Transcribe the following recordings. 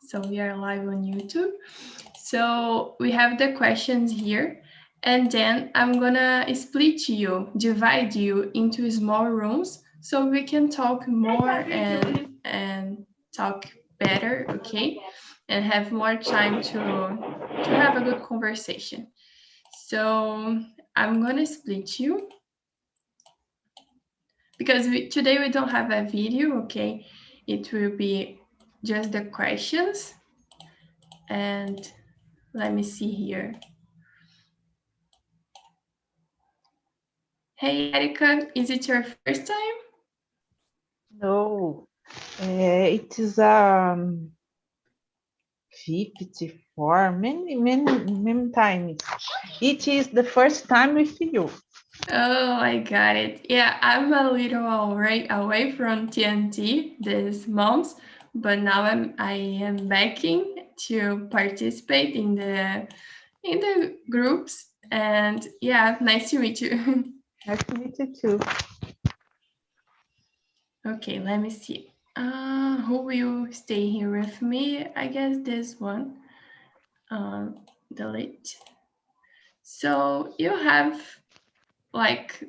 So we are live on YouTube. So we have the questions here, and then I'm gonna divide you into small rooms so we can talk more and talk better, okay? And have more time to have a good conversation. So I'm gonna split you because today we don't have a video, okay? It will be just the questions. And let me see here. Hey, Erika, is it your first time? No, it is 54, many times. It is the first time with you. Oh, I got it. Yeah, I'm a little away from TNT this month, but now I am backing to participate in the groups. And yeah, nice to meet you. Nice to meet you too. Okay, let me see. Who will stay here with me? I guess this one. Delete. So you have like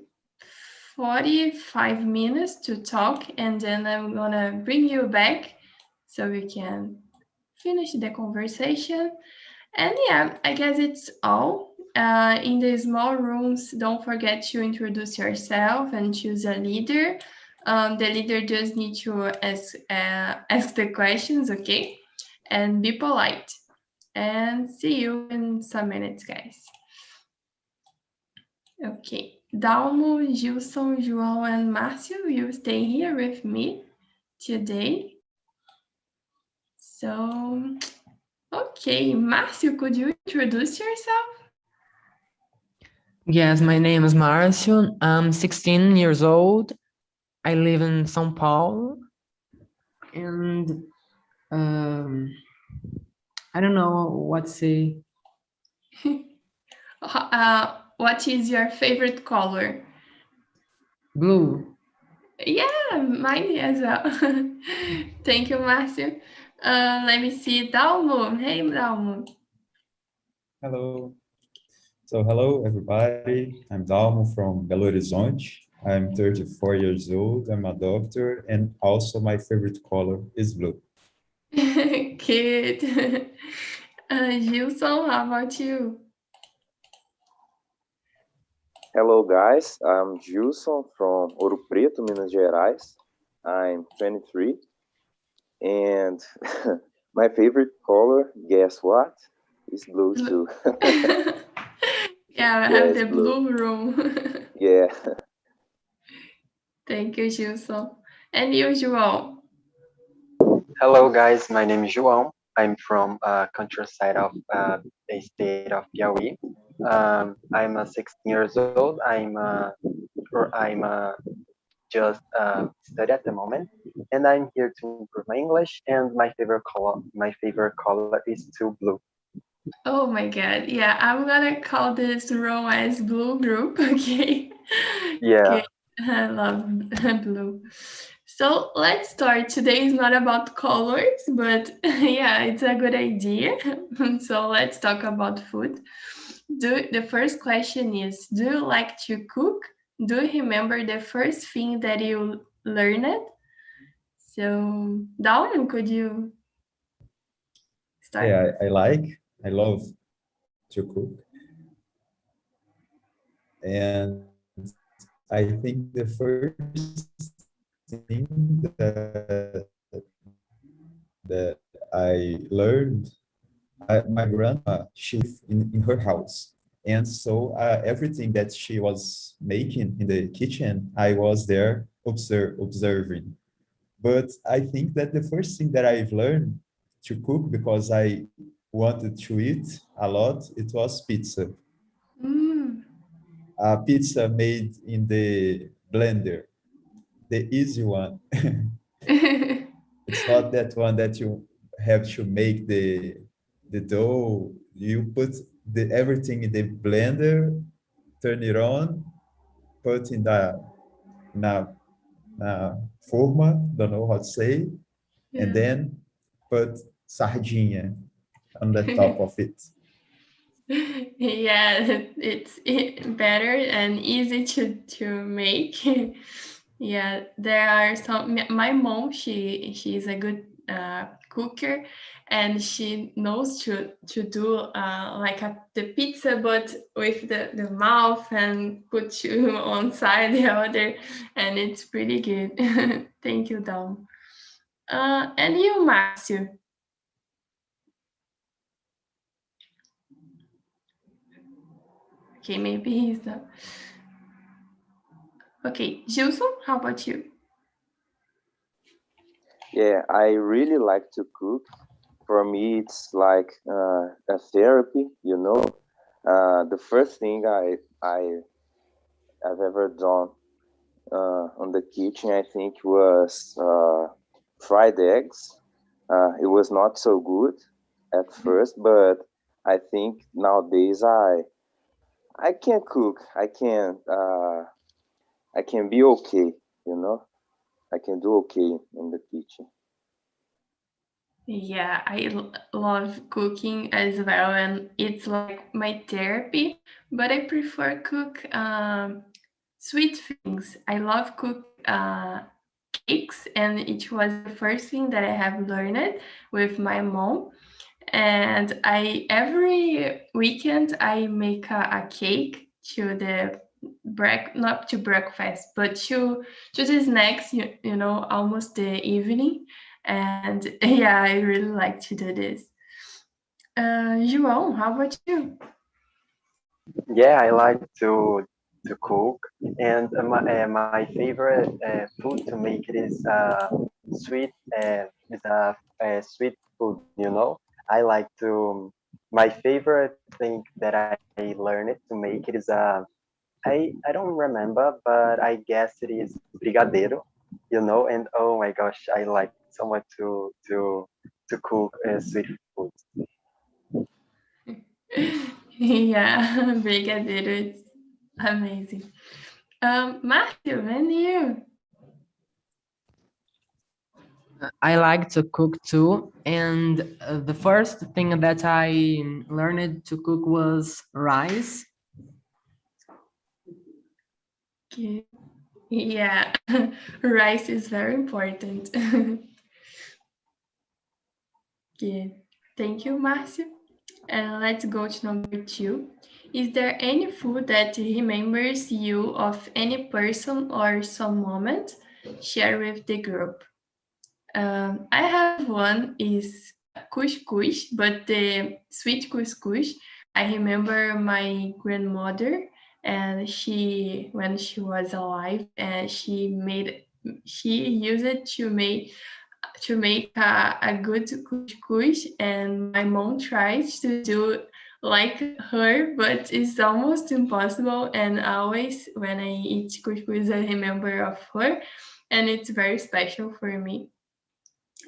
45 minutes to talk, and then I'm gonna bring you back so we can finish the conversation. And yeah, I guess it's all. In the small rooms, don't forget to introduce yourself and choose a leader. The leader just need to ask the questions, okay? And be polite. And see you in some minutes, guys. Okay. Dalmo, Gilson, João, and Márcio, you stay here with me today. So, okay. Márcio, could you introduce yourself? Yes, my name is Márcio. I'm 16 years old. I live in São Paulo. And I don't know what to say. What is your favorite color? Blue. Yeah, mine as well. Thank you, Márcio. Let me see. Dalmo. Hey, Dalmo. Hello. So hello, everybody. I'm Dalmo from Belo Horizonte. I'm 34 years old. I'm a doctor, and also my favorite color is blue. Good. Gilson, how about you? Hello guys, I'm Gilson from Ouro Preto, Minas Gerais. I'm 23 and my favorite color, guess what? Is blue too. Yeah, I have the blue room. Yeah. Thank you, Gilson. And you, João? Hello guys, my name is João. I'm from countryside of the state of Piauí. I'm 16 years old. I'm just study at the moment, and I'm here to improve my English. And my favorite color is too blue. Oh my God! Yeah, I'm gonna call this room as Blue Group. Okay. Yeah. Okay. I love blue. So let's start. Today is not about colors, but yeah, it's a good idea. So let's talk about food. The first question is, do you like to cook? Do you remember the first thing that you learned? So, Darwin, could you start? Yeah, I love to cook. And I think the first thing that I learned, my grandma, she lived in her house. And so everything that she was making in the kitchen, I was there observing. But I think that the first thing that I've learned to cook, because I wanted to eat a lot, it was pizza. Pizza made in the blender, the easy one. It's not that one that you have to make the dough. You put everything in the blender, turn it on, put in the forma, don't know how to say, and then put sardinha on the top of it. Yeah, it's better and easy to make. Yeah, there are some. My mom, she's a good cooker, and she knows to do like the pizza, but with the mouth and put you on side the other, and it's pretty good. Thank you, Dom. And you, Márcio. Okay, maybe he's not. Okay, Gilson, how about you? Yeah, I really like to cook. For me, it's like a therapy, you know. The first thing I've ever done on the kitchen, I think, was fried eggs. It was not so good at first, but I think nowadays I can cook. I can be okay, you know. I can do okay in the kitchen. Yeah, I love cooking as well, and it's like my therapy. But I prefer cook sweet things. I love cook cakes, and it was the first thing that I have learned with my mom. And I every weekend I make a cake to the not to breakfast, but to the snacks. You know, almost the evening. And yeah, I really like to do this. João, how about you? Yeah, I like to cook, and my favorite food to make it is sweet. Is a sweet food. You know, I like to. My favorite thing that I learned to make it is I don't remember, but I guess it is brigadeiro. You know, and oh my gosh, I like so much to cook sweet food. Yeah, brigadeiro, it's amazing. Matthew, and you? I like to cook too, and the first thing that I learned to cook was rice. Okay. Yeah, rice is very important. Okay, thank you, Marcio. And let's go to number 2. Is there any food that remembers you of any person or some moment? Share with the group. I have one is couscous, but the sweet couscous. I remember my grandmother, and when she was alive, and she used it to make a good couscous, and my mom tries to do like her, but it's almost impossible. And always when I eat couscous, I remember of her, and it's very special for me.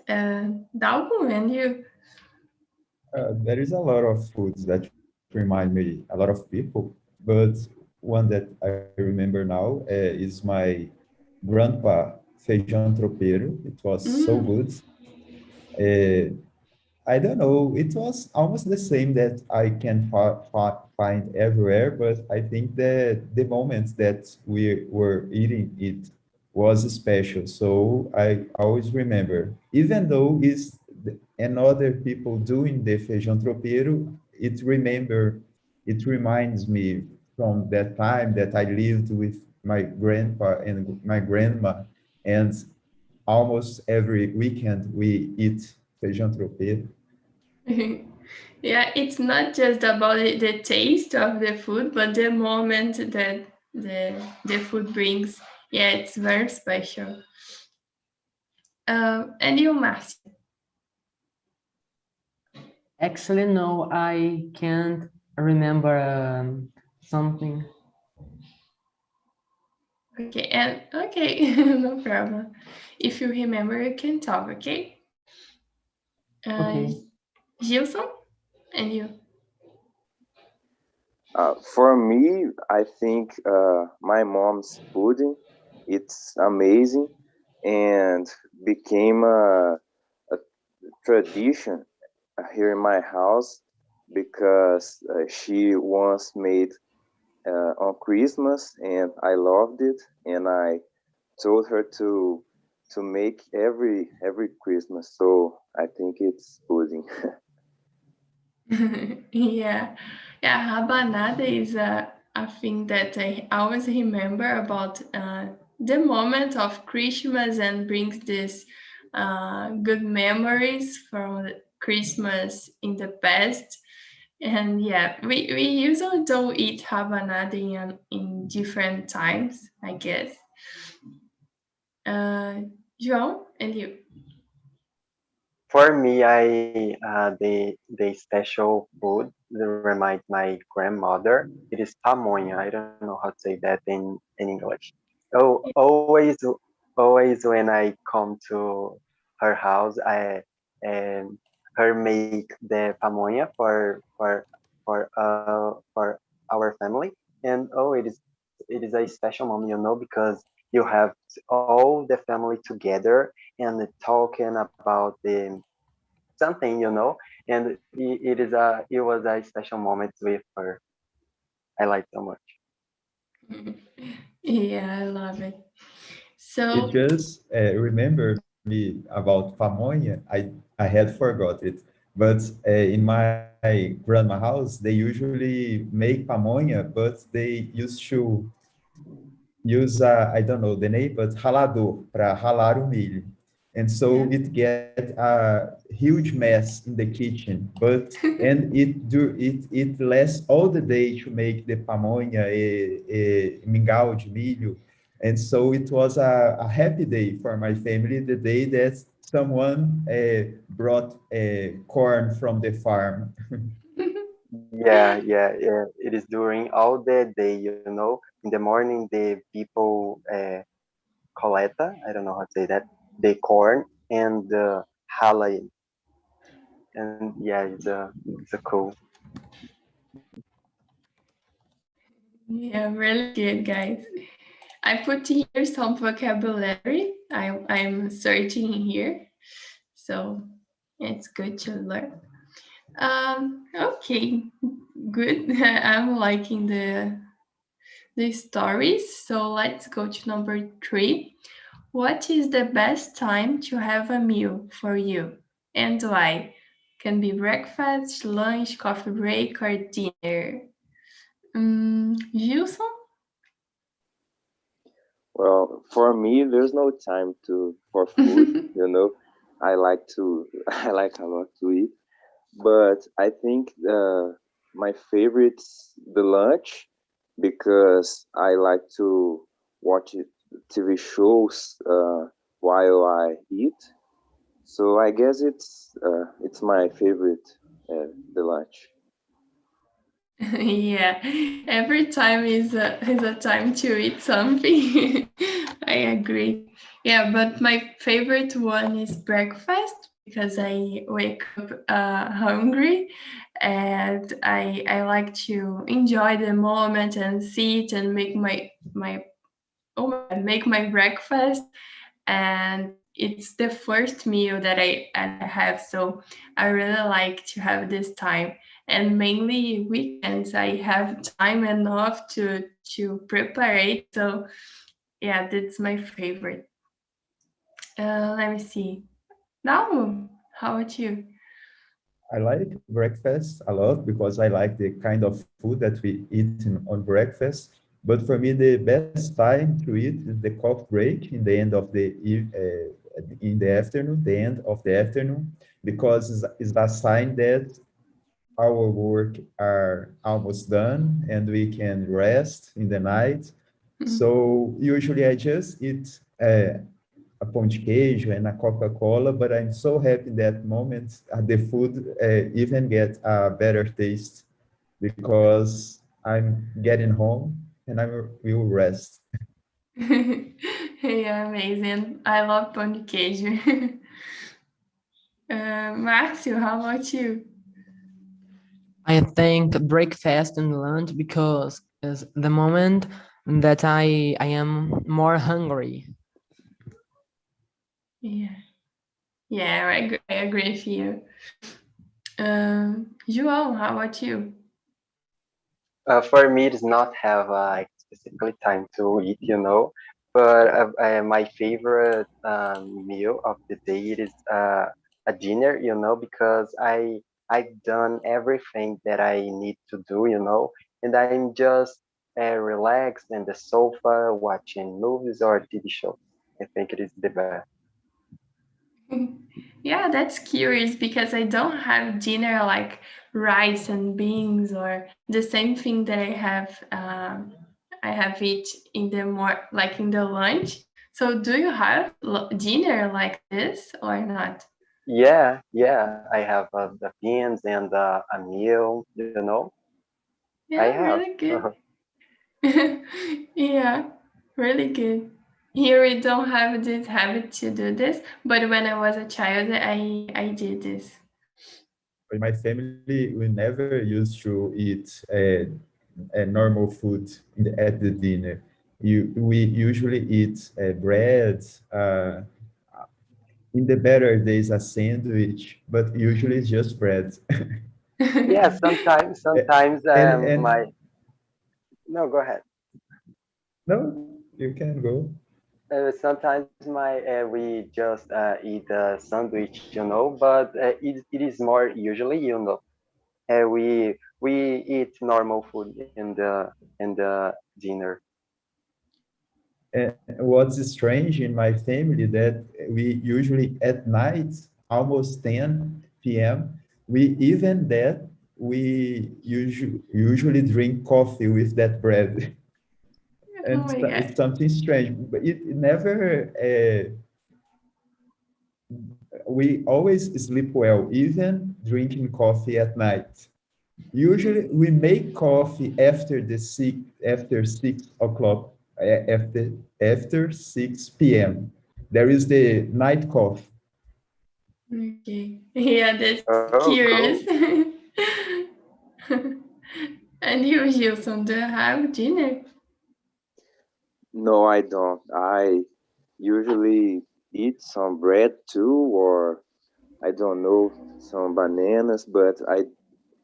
Dalgo, and you? There is a lot of foods that remind me a lot of people, but one that I remember now is my grandpa feijão tropeiro. It was so good. Uh, I don't know. It was almost the same that I can find everywhere, but I think that the moments that we were eating it was special. So I always remember, even though it's another people doing the feijão tropeiro, it reminds me from that time that I lived with my grandpa and my grandma, and almost every weekend we eat feijão tropeiro. Yeah, it's not just about the taste of the food, but the moment that the food brings. Yeah, it's very special. And you, Marcio? Actually, no, I can't remember something. Okay, and okay, no problem. If you remember, you can talk, okay? Okay. Gilson, and you? For me, I think my mom's pudding, it's amazing and became a tradition here in my house because she once made on Christmas, and I loved it, and I told her to make every Christmas. So I think it's pudding. Yeah, yeah, rabanada is a thing that I always remember about the moment of Christmas and brings this good memories from Christmas in the past. And yeah, we usually don't eat rabanada in different times, I guess. João, and you? For me, the special food that reminds my grandmother. It is pamonha. I don't know how to say that in English. Oh, always when I come to her house, I and her make the pamonha for our family, and oh, it is a special moment, because you have all the family together and talking about the something, and it was a special moment with her. I like so much. Yeah, I love it. It So, just remembered me about pamonha. I had forgot it, but in my grandma house, they usually make pamonha, but they used to use I don't know the name, but ralador para ralar o milho. And so yeah. it get a huge mess in the kitchen, but and it lasts all the day to make the pamonha mingau de milho. And so it was a happy day for my family, the day that someone brought corn from the farm. Yeah. It is during all the day, In the morning, the people coleta, I don't know how to say that, the corn and the halai. And yeah, it's a cool. Yeah, really good, guys. I put here some vocabulary. I'm searching here, so it's good to learn. Okay, good. I'm liking the stories. So let's go to number 3. What is the best time to have a meal for you, and why? Can be breakfast, lunch, coffee break, or dinner. Gilson? Well, for me, there's no time for food. I like to I like a lot to eat, but I think my favorite's the lunch because I like to watch TV shows while I eat. So I guess it's my favorite, the lunch. Yeah, every time is a time to eat something. I agree. Yeah, but my favorite one is breakfast because I wake up hungry, and I like to enjoy the moment and sit and make my breakfast, and it's the first meal that I have, so I really like to have this time, and mainly weekends I have time enough to prepare it. So yeah, that's my favorite. Let me see now, how about you? I like breakfast a lot because I like the kind of food that we eat on breakfast. But for me, the best time to eat is the coffee break in the end of in the afternoon, the end of the afternoon, because it's a sign that our work are almost done and we can rest in the night. So usually I just eat a pão de queijo and a Coca-Cola, but I'm so happy in that moment the food even get a better taste because I'm getting home and I will rest. Yeah, amazing. I love pão de queijo. Márcio, how about you? I think breakfast and lunch because is the moment that I am more hungry. Yeah, yeah, I agree with you. João, how about you? For me, it's not have specifically time to eat, but my favorite meal of the day it is a dinner, because I've done everything that I need to do, and I'm just relaxed in the sofa watching movies or TV shows. I think it is the best. Yeah, that's curious because I don't have dinner like rice and beans or the same thing that I have eat in the more like in the lunch. So do you have dinner like this or not? Yeah, I have the beans and a meal, I Yeah, have. really good. Yeah, really good. Here we don't have this habit to do this, but when I was a child, I did this. In my family, we never used to eat a normal food at the dinner. We usually eat bread, in the better days, a sandwich, but usually it's just bread. Yeah, sometimes And my no, go ahead. no, you can go. Sometimes my we just eat a sandwich, but it is more usually, we eat normal food in the dinner. And what's strange in my family that we usually at night, almost 10 p.m., we even that we usually drink coffee with that bread. Oh And my it's God. something strange, but it never, we always sleep well, even drinking coffee at night. Usually we make coffee after 6 o'clock, after 6 p.m. There is the night coffee. Okay. Yeah, that's Oh, curious. cool. And you, Gilson, do you have dinner? No, I don't. I usually eat some bread too, or I don't know, some bananas, but I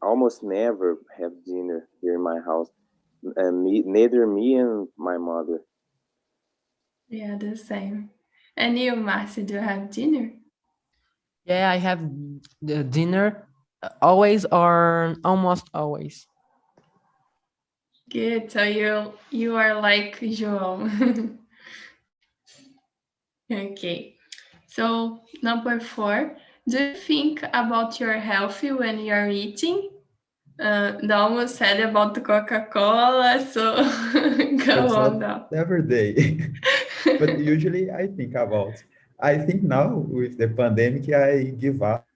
almost never have dinner here in my house. And neither me and my mother. Yeah, the same. And you, Marcy, do you have dinner? Yeah, I have the dinner always or almost always. Good. So you are like João. Okay. So number 4, do you think about your health when you're eating? The almost said about the Coca-Cola, so But go it's on not now. every day. But usually I think about. I think now with the pandemic, I give up.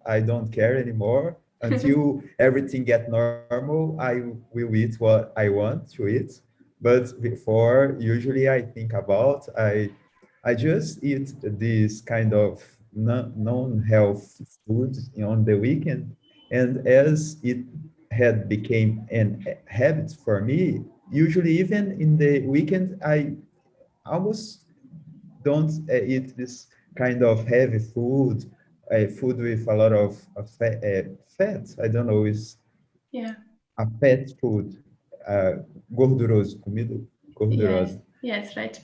I don't care anymore. Until everything get normal, I will eat what I want to eat. But before, usually I think about, I just eat this kind of non-health food on the weekend. And as it had became an habit for me, usually even in the weekend, I almost don't eat this kind of heavy food, food with a lot of fat. I don't know, is Yeah. a fat food, gorduroso, comida Yes. gordurosa. Yes, right.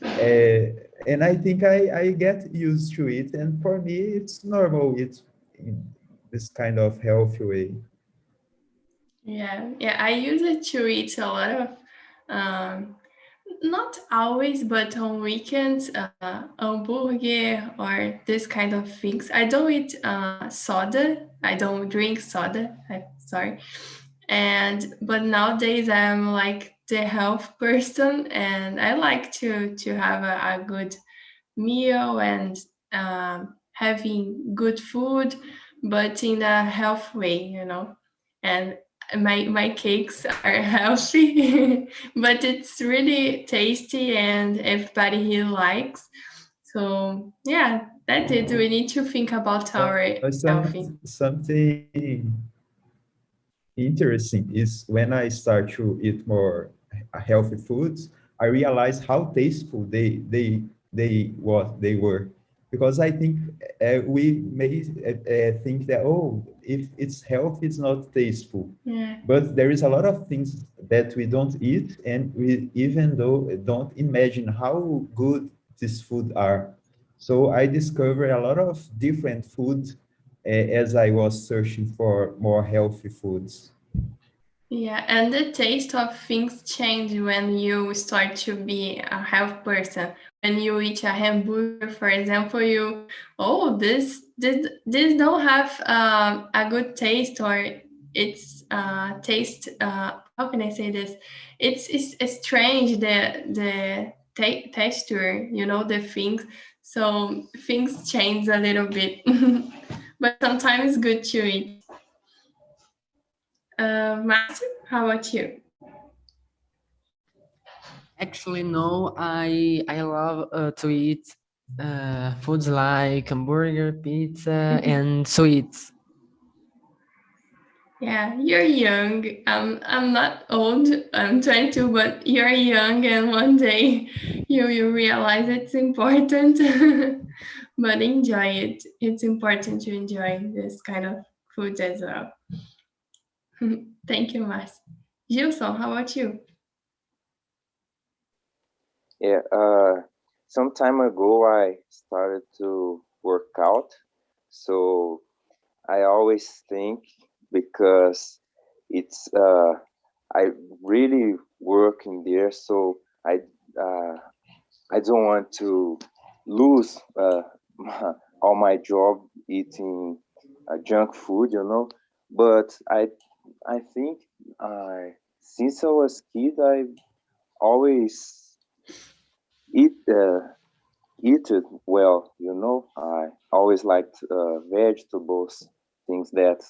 And I think I get used to it, and for me, it's normal. It's in this kind of healthy way. Yeah. Yeah. I use it to eat a lot of um not always, but on weekends, hamburger or this kind of things. I don't eat soda. I don't drink soda. Sorry. And but nowadays I'm like the health person, and I like to have a good meal and having good food, but in a health way. And my cakes are healthy, but it's really tasty and everybody here likes. So yeah, that's it. We need to think about our healthy. Something interesting is when I start to eat more healthy foods, I realize how tasteful they were, because I think we may think that, oh, if it's healthy, it's not tasteful. Yeah. But there is a lot of things that we don't eat, and we even though don't imagine how good these food are. So I discovered a lot of different food as I was searching for more healthy foods. Yeah, and the taste of things change when you start to be a health person. When you eat a hamburger, for example, this don't have a good taste, or it's taste. How can I say this? It's strange, the texture, the things. So things change a little bit, but sometimes it's good to eat. Master, how about you? Actually, no, I love to eat foods like hamburger, pizza, and sweets. Yeah, you're young. I'm not old. I'm 22, but you're young, and one day you realize it's important. But enjoy it. It's important to enjoy this kind of food as well. Thank you, Mas. Gilson, how about you? Yeah, some time ago I started to work out, so I always think, because it's I really work in there, so uh, I don't want to lose all my job eating junk food, But I think since I was kid, I always eat eat it well, I always liked vegetables, things that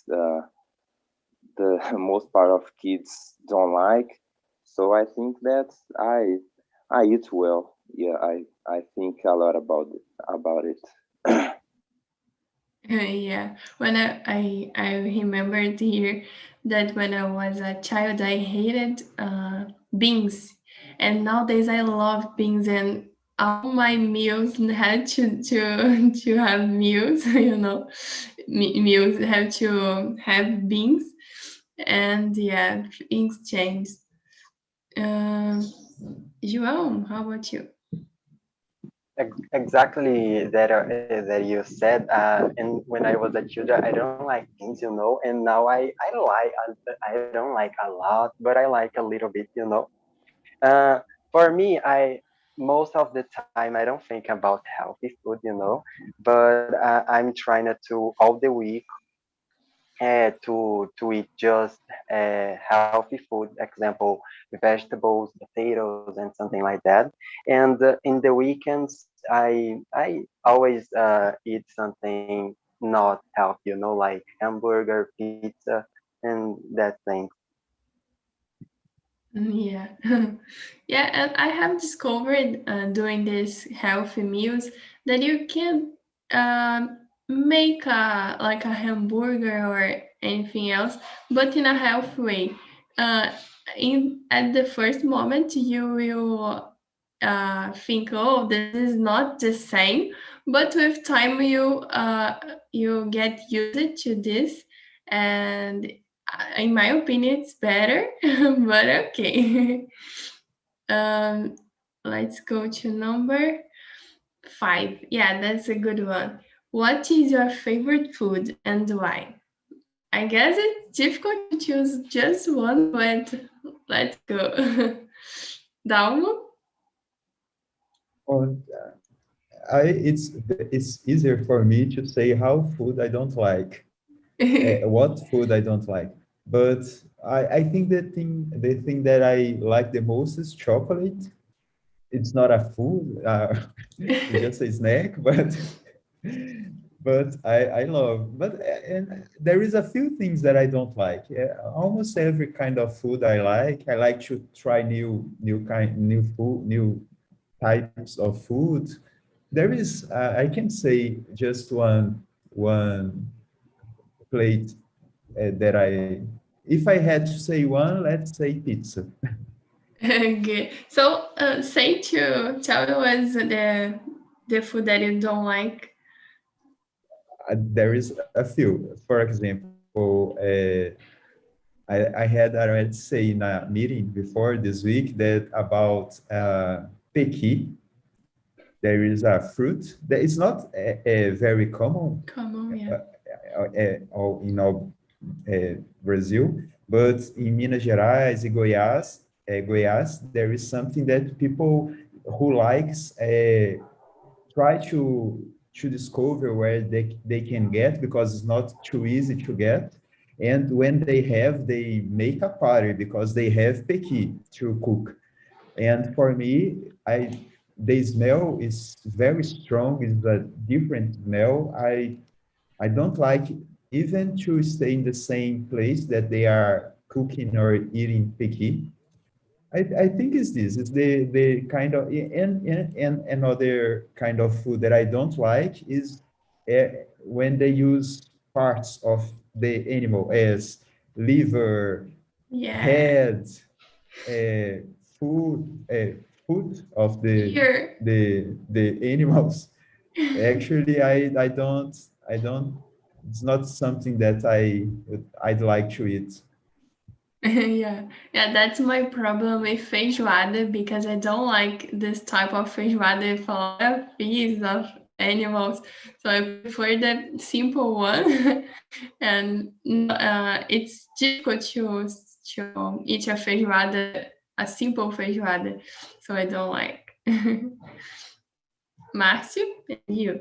the most part of kids don't like. So I think that I eat well. Yeah, I think a lot about it. Yeah, when I remembered here that when I was a child, I hated beans, and nowadays I love beans, and all my meals had to have meals, meals have to have beans, and yeah, things changed. Um, João, how about you? Exactly that you said. And when I was a child, I don't like things, and now I don't like a lot, but I like a little bit. Uh, for me, I most of the time I don't think about healthy food, but I'm trying to all the week to eat just healthy food, example, vegetables, potatoes, and something like that. And in the weekends, I always eat something not healthy, like hamburger, pizza, and that thing. Yeah. Yeah, and I have discovered doing these healthy meals that you can make like a hamburger or anything else, but in a healthy way. Uh, in at the first moment, you will think, "Oh, this is not the same," but with time, you get used to this, and in my opinion, it's better, but okay. um, let's go to number 5. Yeah, that's a good one. What is your favorite food and why? I guess it's difficult to choose just one, but let's go. Dalmo? Or it's easier for me to say how food I don't like, what food I don't like. But I think the thing that I like the most is chocolate. It's not a food, it's just a snack, but I love. But and there is a few things that I don't like. Almost every kind of food I like. I like to try new food, new types of food. There is, I can say just one plate that if I had to say one, let's say pizza. Okay. So, tell me what's the food that you don't like. There is a few. For example, So I had already say in a meeting before this week that about pequi. There is a fruit that is not very common Yeah. in all Brazil, but in Minas Gerais and Goiás, there is something that people who likes try to discover where they can get because it's not too easy to get. And when they make a party because they have pequi to cook. And for me, the smell is very strong. It's a different smell. I don't like even to stay in the same place that they are cooking or eating pequi. I think it's this. It's the kind of and another kind of food that I don't like is when they use parts of the animal as liver, Yeah. head, uh, food, food of Here. the animals. Actually, I don't. It's not something that I'd like to eat. Yeah, that's my problem with feijoada because I don't like this type of feijoada with a lot of fish of animals. So I prefer the simple one, and it's difficult to eat a feijoada, a simple feijoada. So I don't like. Márcio, and you?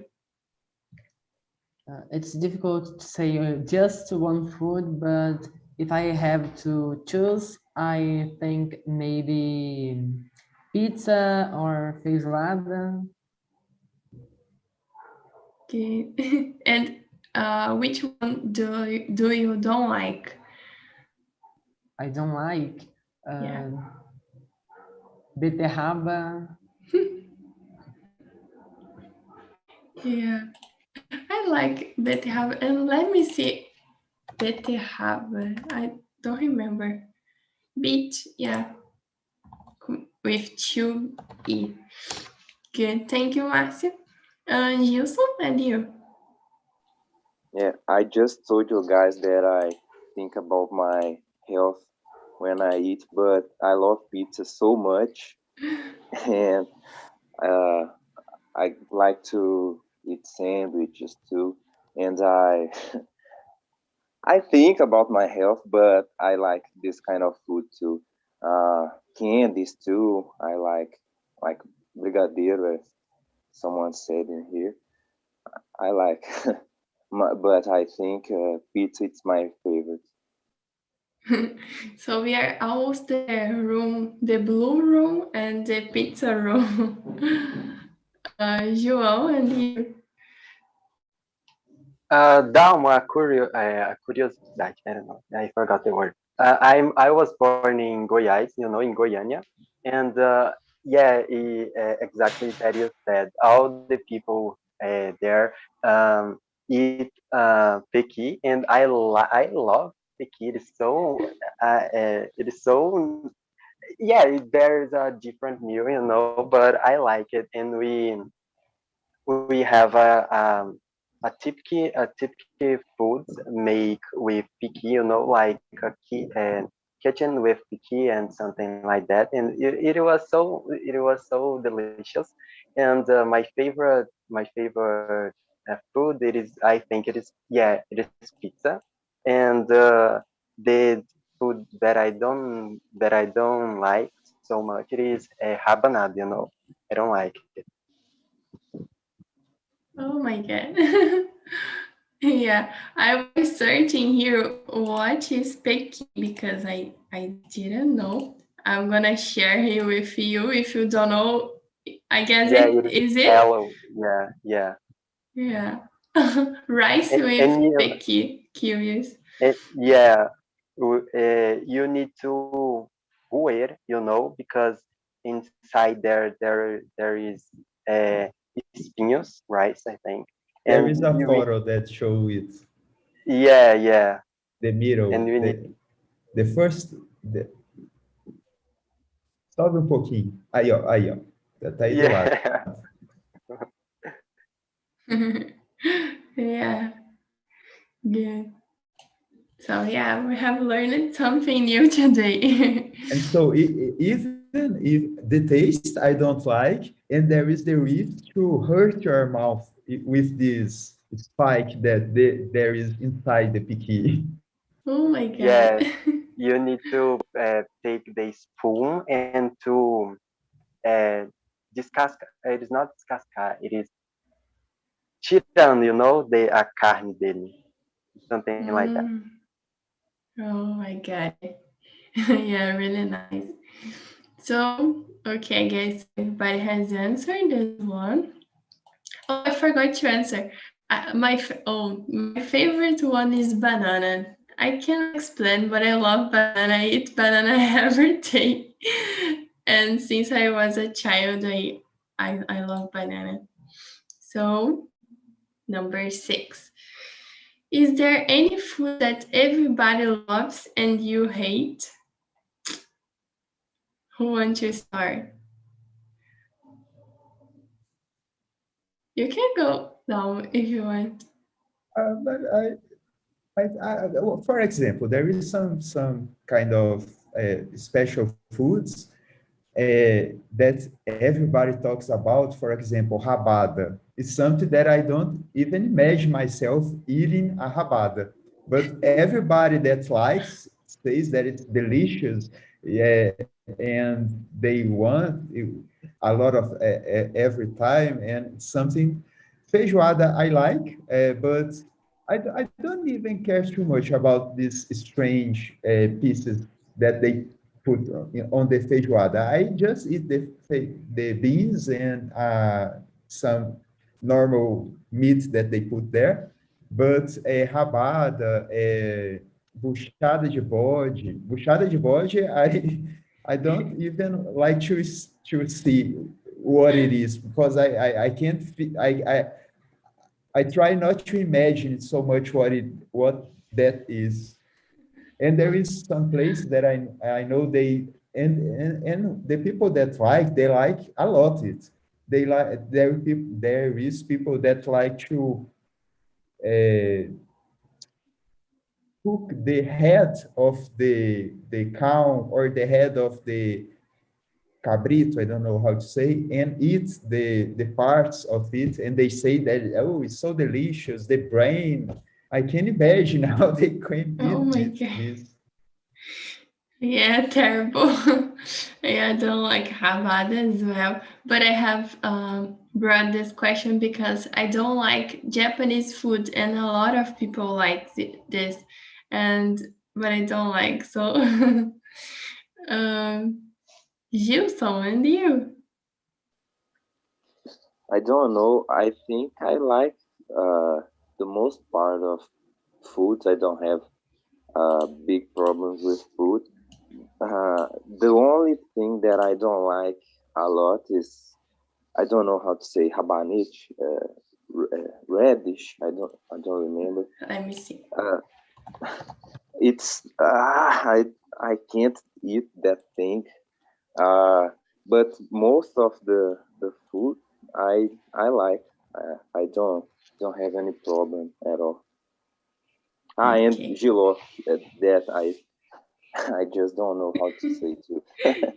It's difficult to say just one food, but if I have to choose, I think maybe pizza or feijoada. Okay, and which one do you don't like? I don't like Yeah. beterraba. Yeah, I like beterraba. And let me see, beterraba. I don't remember. Beet, yeah, with two E. Good, thank you, Márcio. Gilson, and you? Yeah, I just told you guys that I think about my health when I eat, but I love pizza so much, and uh, I like to eat sandwiches too, and I think about my health, but I like this kind of food too. Candies too. I like brigadeiro, as someone said in here. I like, but I think pizza is my favorite. So we are almost the blue room and the pizza room. João, and you? Dá uma curiosidade. I don't know. I forgot the word. I was born in Goiás, in Goiânia, and yeah, exactly that you said. All the people there eat pequi, and I love pequi. It is so yeah. There's a different meal, but I like it, and we have a typical foods made with picky, like a kitchen with picky and something like that. And it was so delicious. And my favorite food, I think it is pizza. And the food that I don't like so much, it is rabanada. I don't like it. Oh my god. Yeah, I was searching here what is Peking because I didn't know. I'm gonna share here with you. If you don't know, I guess Yeah, it it is is it. yellow. Yeah, yeah. Yeah, rice And, with and you, Peking. Curious. yeah, you need to wear, because inside there is uh, espinhos, rice, I think, There and is a you need, photo that show it, yeah, the and middle, we need, the first, sobe um pouquinho. Aí, ó. Tá aí do lado. yeah, Yeah, good. So yeah, we have learned something new today. And so even if the taste I don't like, and there is the risk to hurt your mouth with this spike that there is inside the picky. Oh my God. Yes, you need to take the spoon and to descascar. It is not descascar. It is tirando, a carne dele, something like that. Mm. Oh my God. Yeah, really nice. So, okay, I guess everybody has answered this one. Oh, I forgot to answer. My favorite one is banana. I can't explain, but I love banana. I eat banana every day. And since I was a child, I love banana. So, number 6. Is there any food that everybody loves and you hate? Who wants to start? You can go now if you want. But well, for example, there is some kind of special foods that everybody talks about. For example, rabada. It's something that I don't even imagine myself eating a rabada. But everybody that likes says that it's delicious, yeah, and they want a lot of every time, and something feijoada I like, but I don't even care too much about these strange pieces that they put on the feijoada. I just eat the beans and some normal meat that they put there. But rabada, buchada de bode, I don't even like to see what it is because I can't I try not to imagine so much what that is. And there is some place that I know they and the people that they like a lot it. They like there is people that like to cook the head of the cow or the head of the cabrito, I don't know how to say, and eat the parts of it, and they say that, oh, it's so delicious, the brain. I can imagine how they can Oh eat my it, God. this. Yeah, terrible. Yeah, I don't like rabada as well. But I have brought this question because I don't like Japanese food, and a lot of people like this, but I don't like. So, Gilson, and you? I don't know. I think I like the most part of foods. I don't have big problems with food. The only thing that I don't like a lot is I don't know how to say rabanete, radish. I don't remember. Let me see. It's I can't eat that thing. But most of the food I like. I don't have any problem at all. And Okay. Gilo, that I just don't know how to say too.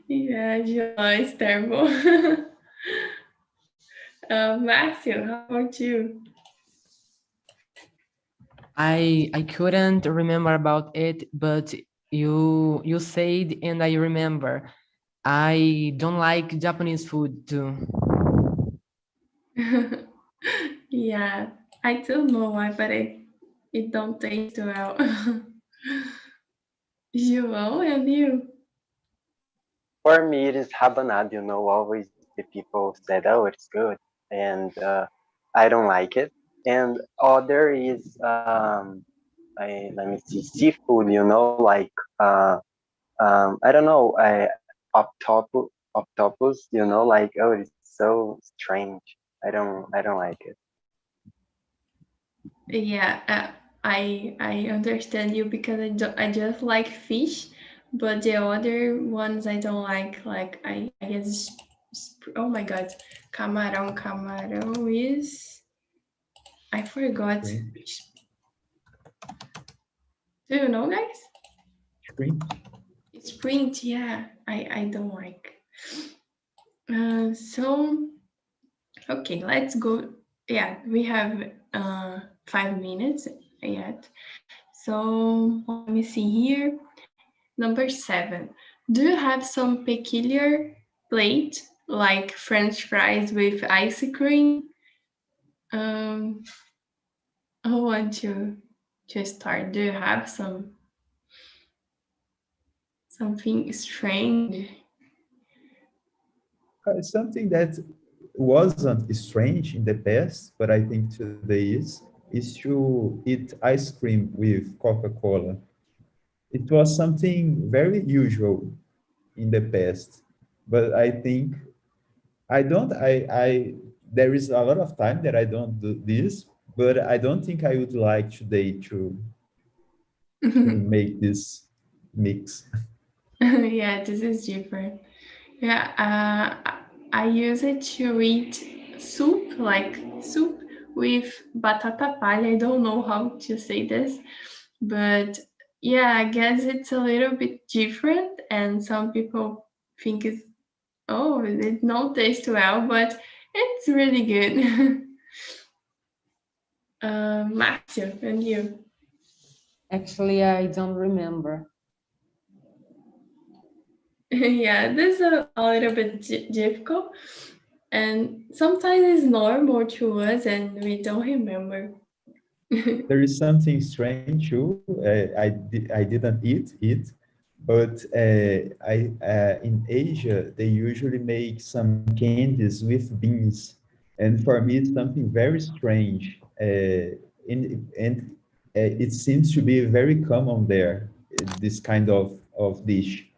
Yeah, Gilson is terrible. Matthew, how about you? I couldn't remember about it, but you said, and I remember. I don't like Japanese food too. Yeah, I don't know why, but it don't taste well. João, and you? For me, it is rabanada. Always the people said, "Oh, it's good," and I don't like it. And other is let me see, seafood. Like I don't know, octopus. Like, oh, it's so strange. I don't like it. Yeah, I understand you because I just like fish, but the other ones I don't like. Like I guess oh my God, camarão is I forgot. Shrimp. Do you know, guys? Sprint. Sprint, yeah, I don't like. So, okay, let's go. Yeah, we have 5 minutes yet. So let me see here. Number 7. Do you have some peculiar plate like French fries with ice cream? Um, who want to start? Do you have something strange? Something that wasn't strange in the past, but I think today is to eat ice cream with Coca-Cola. It was something very usual in the past, but I think I don't, there is a lot of time that I don't do this, but I don't think I would like today to make this mix. Yeah, this is different. Yeah, I use it to eat soup, like soup with batata palha. I don't know how to say this, but yeah, I guess it's a little bit different, and some people think it's, oh, it don't taste well, but it's really good. Marcio, and you? Actually, I don't remember. Yeah, this is a little bit difficult, and sometimes it's normal to us, and we don't remember. There is something strange too. I didn't eat it, but in Asia they usually make some candies with beans, and for me it's something very strange. And it seems to be very common there, this kind of dish,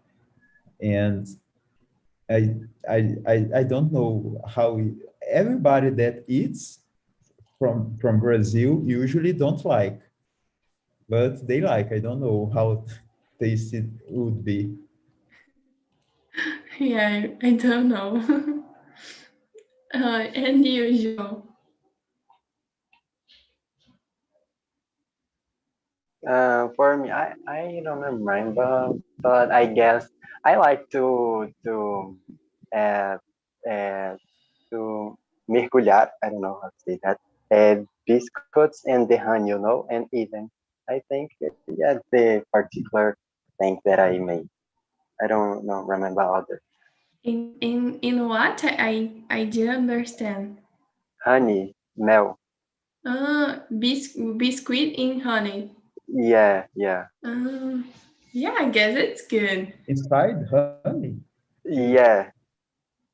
and I I don't know how everybody that eats from Brazil usually don't like, but they like. I don't know how tasty it would be. Yeah, I don't know. Unusual. For me, I don't remember, but I guess I like uh, uh, to mergulhar. I don't know how to say that. Biscuits and the honey, and even I think yeah, the particular thing that I made. I don't know remember other In what? I didn't understand. honey, mel. Biscuit in honey. Yeah, yeah, Yeah, I guess it's good. Inside honey. yeah,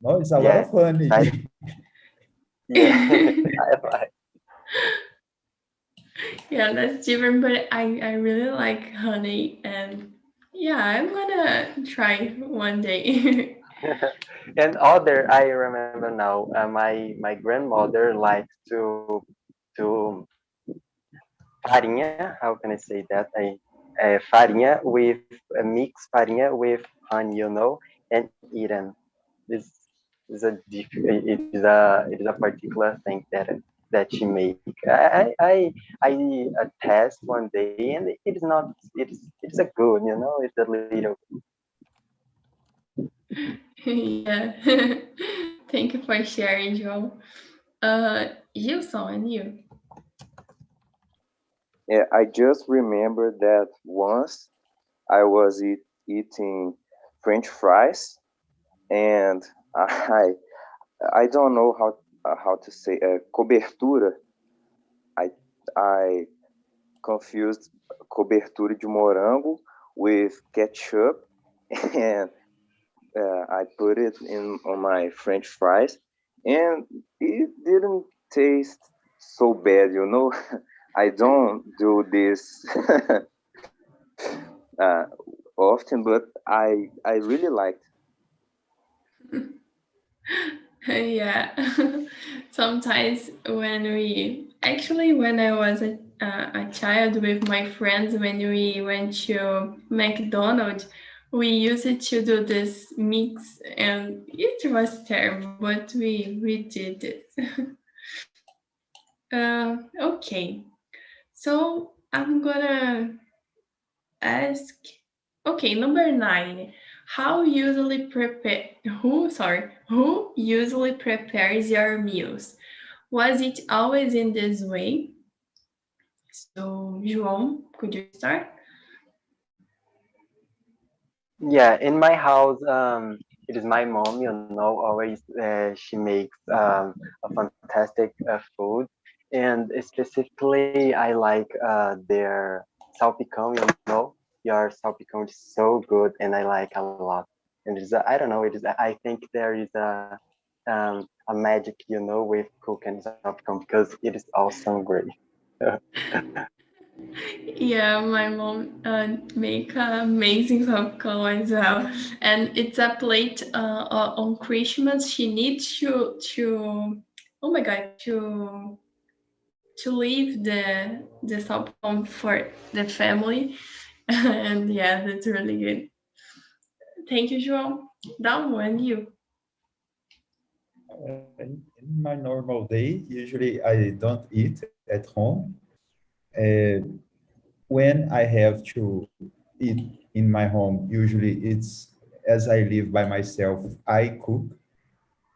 No, it's a lot yeah. of honey. I, yeah, I like. Yeah, that's different, but I really like honey, and yeah, I'm gonna try one day. And other, I remember now. My grandmother likes to farinha. How can I say that? Farinha with mix farinha with honey, and eaten. This is a particular thing that she make. I test one day, and it is not. It's a good, It's a little. Yeah. Thank you for sharing, Joe. Gilson, and you? Yeah, I just remember that once I was eating French fries, and I I don't know how to say cobertura. I I confused cobertura de morango with ketchup, and I put it in on my French fries, and it didn't taste so bad. I don't do this uh, often, but I really liked. Yeah. Sometimes when I was a child with my friends, when we went to McDonald's, we used it to do this mix, and it was terrible, but we did it. Okay, so I'm gonna ask. Okay, number 9. Who usually prepares your meals? Was it always in this way? So, João, could you start? Yeah, in my house, it is my mom, always she makes a fantastic food. And specifically, I like their salpicón, Your salpicón is so good and I like a lot. And it's, I don't know, I think there is a magic, with cooking salpicón because it is awesome great. Yeah, my mom make amazing popcorn as well, and it's a plate on Christmas. She needs oh my god, to leave the popcorn for the family, and yeah, that's really good. Thank you, João. That one, you. In my normal day, usually I don't eat at home. Uh, when I have to eat in my home, usually it's as I live by myself, I cook.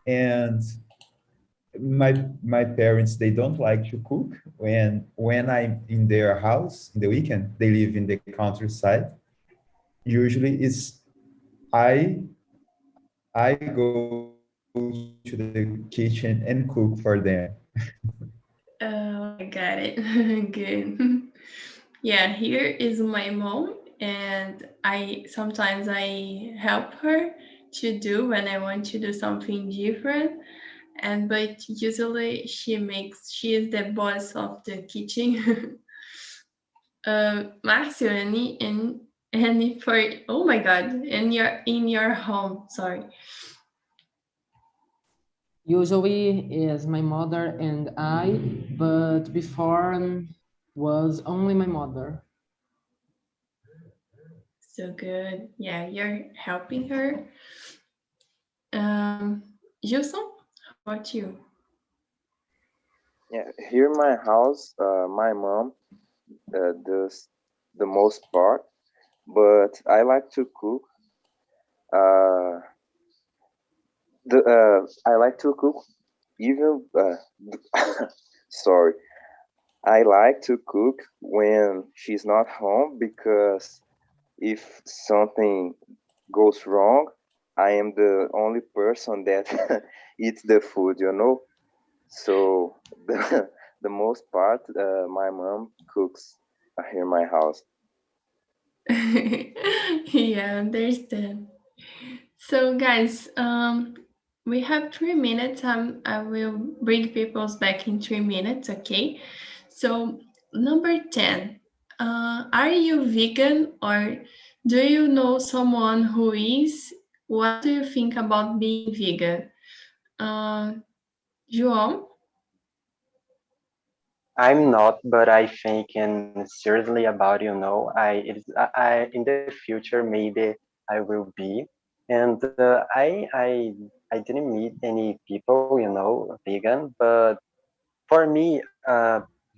And my parents, they don't like to cook. When I'm in their house in the weekend, they live in the countryside. Usually it's I I go to the kitchen and cook for them. Oh, I got it. Good. Yeah, here is my mom, and I sometimes I help her to do when I want to do something different. And but usually she is the boss of the kitchen. Marcio, any for oh my god, in your home, sorry. Usually is my mother and I, but before was only my mother. So good. Yeah, you're helping her. Gilson, how about you? Yeah, here in my house, my mom does the most part, but I like to cook. Uh, I like to cook even. Sorry, I like to cook when she's not home because if something goes wrong, I am the only person that eats the food. So the most part, my mom cooks here in my house. Yeah, understand. So guys, we have 3 minutes. I will bring people's back in 3 minutes, okay? So number 10, are you vegan or do you know someone who is? What do you think about being vegan? João? I'm not, but I thinking seriously about, in the future maybe I will be. And I didn't meet any people, vegan, but for me,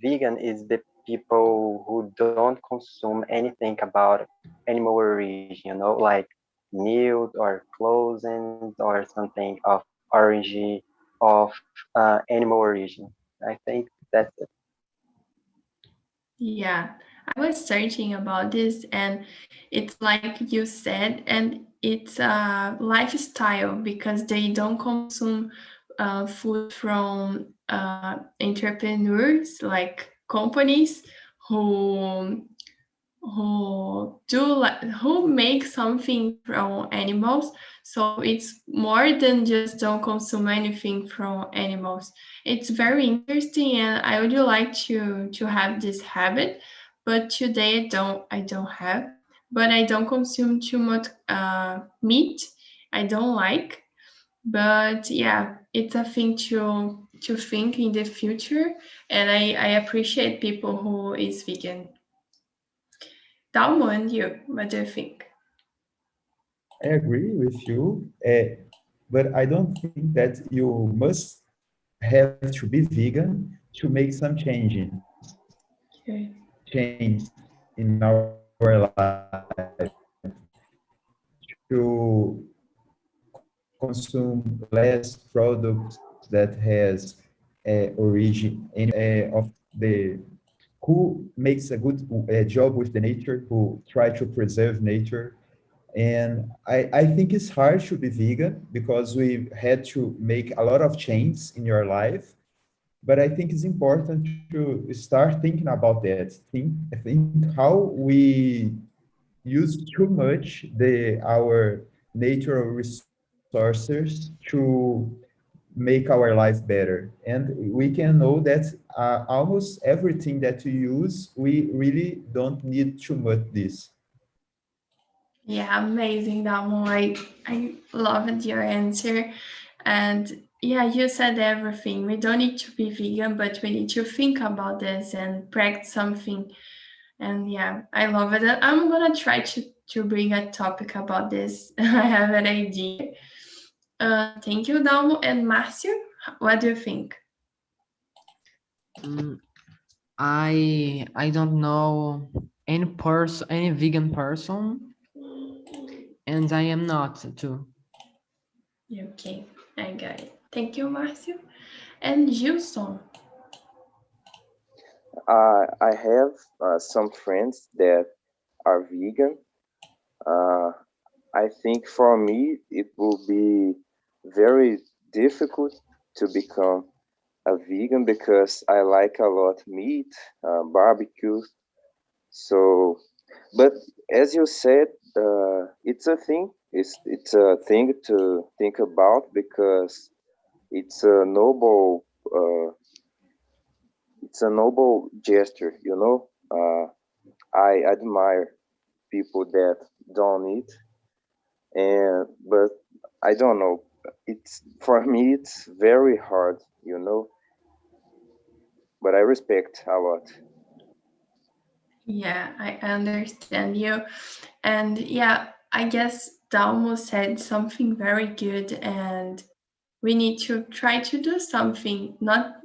vegan is the people who don't consume anything about animal origin, like milk or clothing or something of origin of animal origin. I think that's it. Yeah, I was searching about this, and it's like you said, and it's a lifestyle because they don't consume food from entrepreneurs like companies who who make something from animals. So it's more than just don't consume anything from animals. It's very interesting, and I would like to have this habit, but today I don't have. But I don't consume too much meat. I don't like, but yeah, it's a thing to think in the future, and I appreciate people who is vegan. Dalmon, you, what do you think? I agree with you, but I don't think that you must have to be vegan to make some change Okay. change in our life. life, to consume less products that has origin of the who makes a good job with the nature, who try to preserve nature. And I think it's hard to be vegan because we had to make a lot of changes in your life. But I think it's important to start thinking about that. Think how we use too much our natural resources to make our life better. And we can know that almost everything that we use, we really don't need too much this. Yeah, amazing, Dalmo. I loved your answer. And yeah, you said everything. We don't need to be vegan, but we need to think about this and practice something. And yeah, I love it. I'm gonna try to bring a topic about this. I have an idea. Thank you, Dalmo. And Marcio, what do you think? Mm, I don't know any vegan person, and I am not too. Okay, I got it. Thank you, Marcio. And Gilson. I have some friends that are vegan. Uh, I think for me it will be very difficult to become a vegan because I like a lot meat, barbecue. So, but as you said, it's a thing. It's a thing to think about because it's a noble it's a noble gesture. You know, I admire people that don't eat, and but I don't know. It's for me, it's very hard. You know, but I respect a lot. Yeah, I understand you. And yeah, I guess Dalmo said something very good, and we need to try to do something, not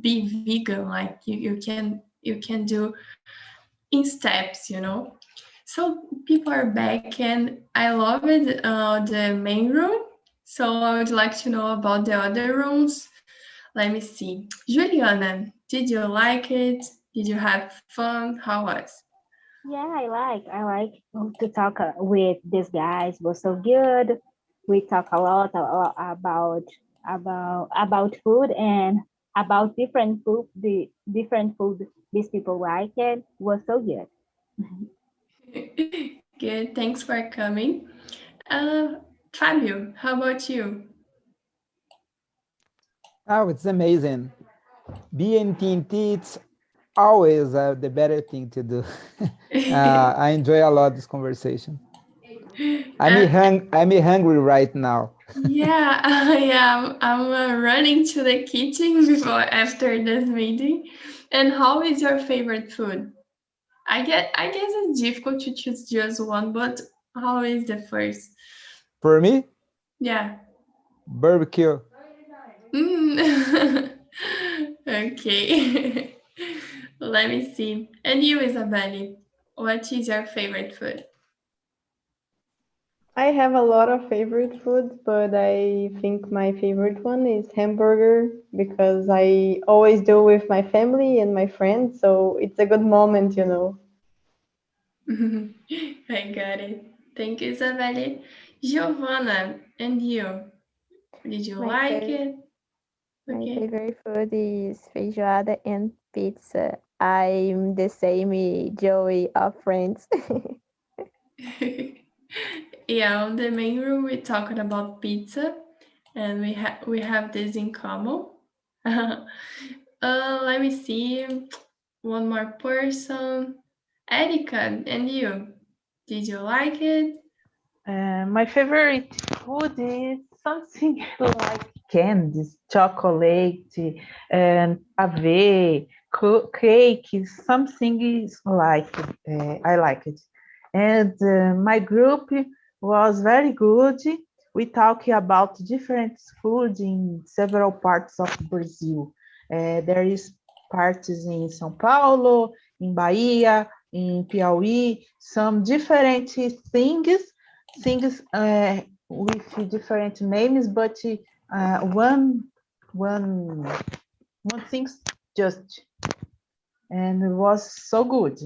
be vegan like you can do in steps, you know. So people are back, and I love it, the main room. So I would like to know about the other rooms. Let me see. Juliana, did you like it? Did you have fun? How was? Yeah, I like to talk with these guys. Was so good. We talk a lot about food and about different food. The different food these people like it was so good. Good. Thanks for coming. Uh, Fabio, how about you? Oh, it's amazing. Being TNT, it's always the better thing to do. I enjoy a lot this conversation. I'm hungry right now. Yeah, I am. I'm running to the kitchen before after this meeting. And how is your favorite food? I guess it's difficult to choose just one, but how is the first? For me, Yeah. barbecue. Mm. Okay. Let me see. And you, Isabelle, what is your favorite food? I have a lot of favorite foods, but I think my favorite one is hamburger because I always do with my family and my friends, so it's a good moment, you know. I got it. Thank you, Isabelle. Giovanna, and you? Did you My like favorite it? my Okay. favorite food is feijoada and pizza. I'm the same Joey of Friends. Yeah, on the main room we talking about pizza, and we have this in common. Let me see. One more person. Erica, and you? Did you like it? My favorite food is something like candies, chocolate, and pave, cake. Something is like I like it. And my group was very good. We talk about different food in several parts of Brazil. There is parts in São Paulo, in Bahia, in Piauí, some different things with different names, but one thing just, and it was so good.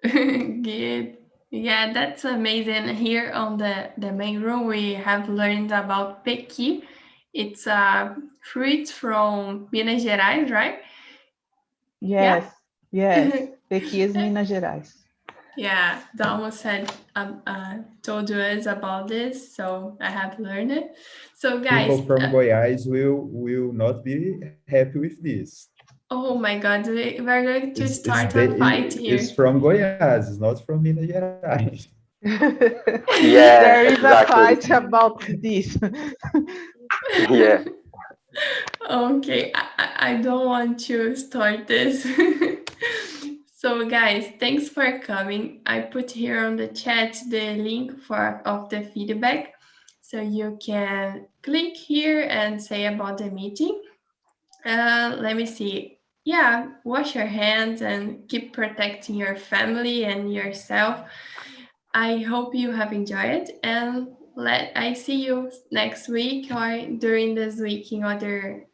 Good. Yeah, that's amazing. Here on the main room, we have learned about pequi. It's a fruit from Minas Gerais, right? Yes, yes. Pequi is Minas Gerais. Yeah, Dalmo said told us about this, so I have learned it. So guys, People from Goiás will not be happy with this. oh my God, we're going to start a fight here. It's from Goiás, it's not from Minas Gerais. Yeah, There is a exactly. fight about this. Yeah. Okay, I don't want to start this. So guys, thanks for coming. I put here on the chat the link of the feedback, so you can click here and say about the meeting. Let me see. Yeah, wash your hands and keep protecting your family and yourself. I hope you have enjoyed, and I see you next week or during this week in other